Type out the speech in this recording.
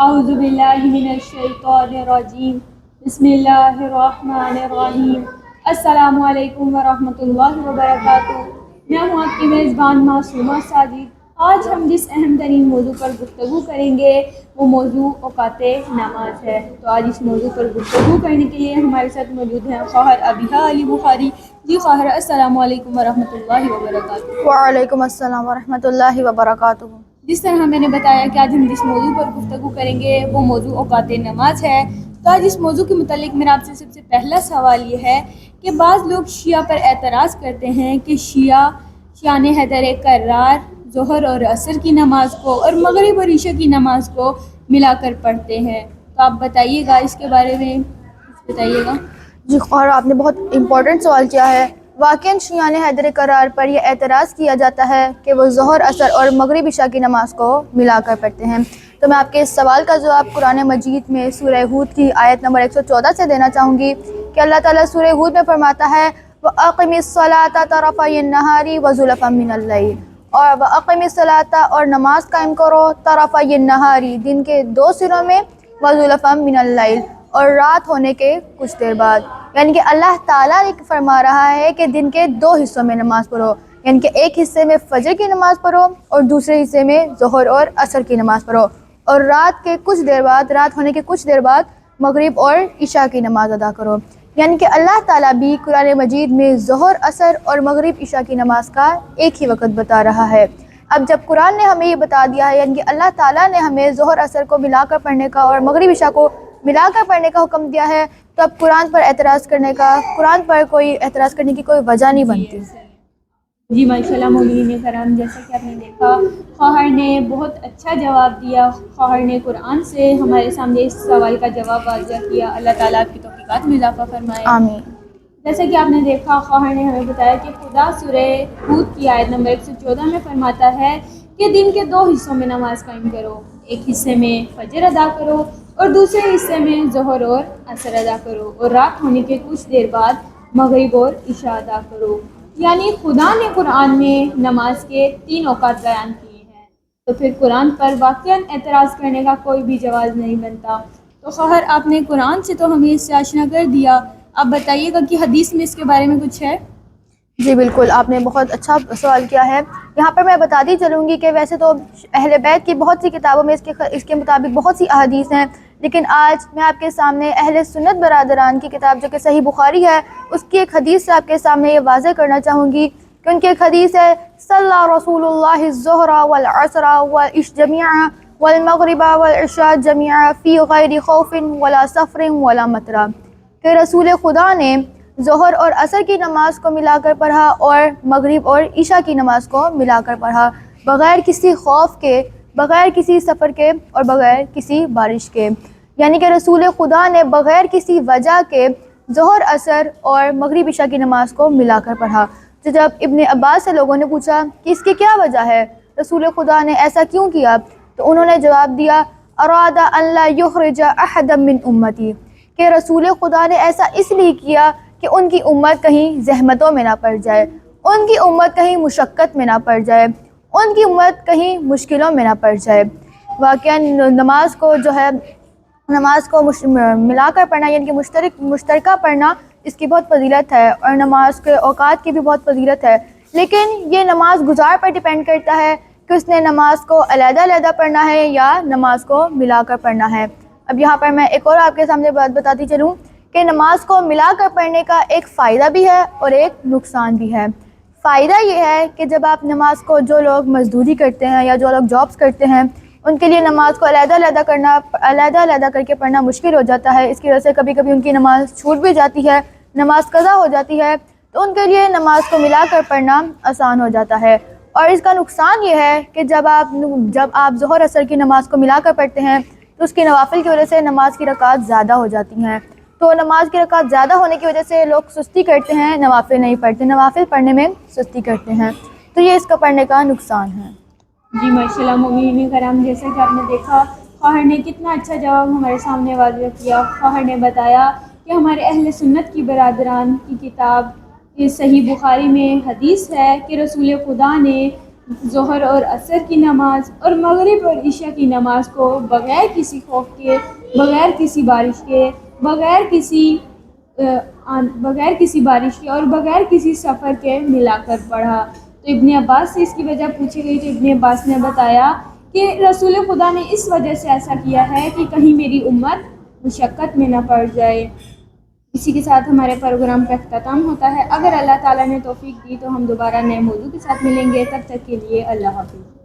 اعوذ باللہ من الشیطان الرجیم بسم اللہ الرحمن الرحیم السلام علیکم ورحمۃ اللہ وبرکاتہ۔ میں ہوں آپ کی میزبان معصومہ ساجد۔ آج ہم جس اہم ترین موضوع پر گفتگو کریں گے وہ موضوع اوقات نماز ہے۔ تو آج اس موضوع پر گفتگو کرنے کے لیے ہمارے ساتھ موجود ہیں خواہر ابیہا علی بخاری۔ جی خواہر، السلام علیکم ورحمۃ اللہ وبرکاتہ۔ وعلیکم السلام ورحمۃ اللہ وبرکاتہ۔ جس طرح میں نے بتایا کہ آج ہم جس موضوع پر گفتگو کریں گے وہ موضوع اوقات نماز ہے، تو آج اس موضوع کے متعلق میرا آپ سے سب سے پہلا سوال یہ ہے کہ بعض لوگ شیعہ پر اعتراض کرتے ہیں کہ شیعہ حیدر کرار ظہر اور عصر کی نماز کو اور مغرب اور عشاء کی نماز کو ملا کر پڑھتے ہیں۔ تو آپ بتائیے گا اس کے بارے میں کچھ بتائیے گا۔ جی خواہر، آپ نے بہت امپورٹنٹ سوال کیا ہے۔ واقعاً شیعہ حیدر کرار پر یہ اعتراض کیا جاتا ہے کہ وہ ظہر، عصر اور مغرب عشاء کی نماز کو ملا کر پڑھتے ہیں۔ تو میں آپ کے اس سوال کا جواب قرآن مجید میں سورہ ہود کی آیت نمبر 114 سے دینا چاہوں گی کہ اللہ تعالیٰ سورہ ہود میں فرماتا ہے وَأَقِمِ الصَّلَاةَ طَرَفَيِ النَّهَارِ وَزُلَفًا مِّنَ اللَّيْلِ، اور وَأَقِمِ الصَّلَاةَ اور نماز قائم کرو طَرَفَيِ النَّهَارِ دن کے دو سروں میں، وَزُلَفًا مِّنَ اللَّيْلِ اور رات ہونے کے کچھ دیر بعد۔ یعنی کہ اللہ تعالیٰ فرما رہا ہے کہ دن کے دو حصوں میں نماز پڑھو، یعنی کہ ایک حصے میں فجر کی نماز پڑھو اور دوسرے حصے میں ظہر اور عصر کی نماز پڑھو، اور رات کے کچھ دیر بعد، رات ہونے کے کچھ دیر بعد مغرب اور عشاء کی نماز ادا کرو۔ یعنی کہ اللہ تعالیٰ بھی قرآن مجید میں ظہر، عصر اور مغرب عشاء کی نماز کا ایک ہی وقت بتا رہا ہے۔ اب جب قرآن نے ہمیں یہ بتا دیا ہے، یعنی کہ اللہ تعالیٰ نے ہمیں ظہر عصر کو ملا کر پڑھنے کا اور مغرب عشاء کو ملا کر پڑھنے کا حکم دیا ہے، تو اب قرآن پر اعتراض کرنے کا، قرآن پر کوئی اعتراض کرنے کی کوئی وجہ نہیں بنتی۔ جی ماشاءاللہ مومنین کرام، جیسا کہ آپ نے دیکھا خواہر نے بہت اچھا جواب دیا۔ خواہر نے قرآن سے ہمارے سامنے اس سوال کا جواب واضح کیا۔ اللہ تعالیٰ آپ کی توفیقات میں اضافہ فرمائے، آمین۔ جیسا کہ آپ نے دیکھا خواہر نے ہمیں بتایا کہ خدا سورہ ہود کی آیت نمبر 114 میں فرماتا ہے کہ دن کے دو حصوں میں نماز قائم کرو، ایک حصے میں فجر ادا کرو اور دوسرے حصے میں ظہر اور عصر ادا کرو، اور رات ہونے کے کچھ دیر بعد مغرب اور عشاء ادا کرو۔ یعنی خدا نے قرآن میں نماز کے 3 اوقات بیان کیے ہیں، تو پھر قرآن پر واقعاً اعتراض کرنے کا کوئی بھی جواز نہیں بنتا۔ تو خواہر، آپ نے قرآن سے تو ہمیں اس سے آشنا کر دیا، آپ بتائیے گا کہ حدیث میں اس کے بارے میں کچھ ہے؟ جی بالکل، آپ نے بہت اچھا سوال کیا ہے۔ یہاں پر میں بتاتی چلوں گی کہ ویسے تو اہل بیت کی بہت سی کتابوں میں اس کے مطابق بہت سی احادیث ہیں، لیکن آج میں آپ کے سامنے اہل سنت برادران کی کتاب جو کہ صحیح بخاری ہے، اس کی ایک حدیث سے آپ کے سامنے یہ واضح کرنا چاہوں گی کہ ان کی ایک حدیث ہے صلی رسول اللہ الظہر والعصر جميعا والمغرب والعشاء جميعا فی غیر خوف ولا سفر ولا مطر، کہ رسول خدا نے ظہر اور عصر کی نماز کو ملا کر پڑھا اور مغرب اور عشاء کی نماز کو ملا کر پڑھا، بغیر کسی خوف کے، بغیر کسی سفر کے اور بغیر کسی بارش کے۔ یعنی کہ رسول خدا نے بغیر کسی وجہ کے ظہر، عصر اور مغرب عشاء کی نماز کو ملا کر پڑھا۔ تو جب ابن عباس سے لوگوں نے پوچھا کہ اس کی کیا وجہ ہے، رسول خدا نے ایسا کیوں کیا، تو انہوں نے جواب دیا اراد ان لا یخرج احدا من امتی، کہ رسول خدا نے ایسا اس لیے کیا کہ ان کی امت کہیں زحمتوں میں نہ پڑ جائے، ان کی امت کہیں مشقت میں نہ پڑ جائے، ان کی امت کہیں مشکلوں میں نہ پڑ جائے۔ واقعاً نماز کو جو ہے، نماز کو ملا کر پڑھنا، یعنی کہ مشترکہ پڑھنا، اس کی بہت فضیلت ہے، اور نماز کے اوقات کی بھی بہت فضیلت ہے، لیکن یہ نماز گزار پر ڈیپینڈ کرتا ہے کہ اس نے نماز کو علیحدہ علیحدہ پڑھنا ہے یا نماز کو ملا کر پڑھنا ہے۔ اب یہاں پر میں ایک اور آپ کے سامنے بات بتاتی چلوں کہ نماز کو ملا کر پڑھنے کا ایک فائدہ بھی ہے اور ایک نقصان بھی ہے۔ فائدہ یہ ہے کہ جب آپ نماز کو، جو لوگ مزدوری کرتے ہیں یا جو لوگ جابس کرتے ہیں، ان کے لیے نماز کو علیحدہ علیحدہ کر کے پڑھنا مشکل ہو جاتا ہے، اس کی وجہ سے کبھی کبھی ان کی نماز چھوٹ بھی جاتی ہے، نماز قضا ہو جاتی ہے، تو ان کے لیے نماز کو ملا کر پڑھنا آسان ہو جاتا ہے۔ اور اس کا نقصان یہ ہے کہ جب آپ ظہر عصر کی نماز کو ملا کر پڑھتے ہیں تو اس کی نوافل کی وجہ سے نماز کی رکعات زیادہ ہو جاتی ہیں، تو نماز کی رکعات زیادہ ہونے کی وجہ سے لوگ سستی کرتے ہیں، نوافل نہیں پڑھتے، نوافل پڑھنے میں سستی کرتے ہیں، تو یہ اس کا پڑھنے کا نقصان ہے۔ جی ماشاءاللہ مومنین کرام، جیسا کہ آپ نے دیکھا خواہر نے کتنا اچھا جواب ہمارے سامنے واضح کیا۔ خواہر نے بتایا کہ ہمارے اہل سنت کی برادران کی کتاب صحیح بخاری میں حدیث ہے کہ رسول خدا نے ظہر اور عصر کی نماز اور مغرب اور عشاء کی نماز کو بغیر کسی خوف کے، بغیر کسی بارش کے، بغیر کسی بارش کے اور بغیر کسی سفر کے ملا کر پڑھا۔ تو ابن عباس سے اس کی وجہ پوچھی گئی تو ابن عباس نے بتایا کہ رسول خدا نے اس وجہ سے ایسا کیا ہے کہ کہیں میری امت مشقت میں نہ پڑ جائے۔ اسی کے ساتھ ہمارے پروگرام کا اختتام ہوتا ہے۔ اگر اللہ تعالیٰ نے توفیق دی تو ہم دوبارہ نئے موضوع کے ساتھ ملیں گے، تب تک کے لیے اللہ حافظ۔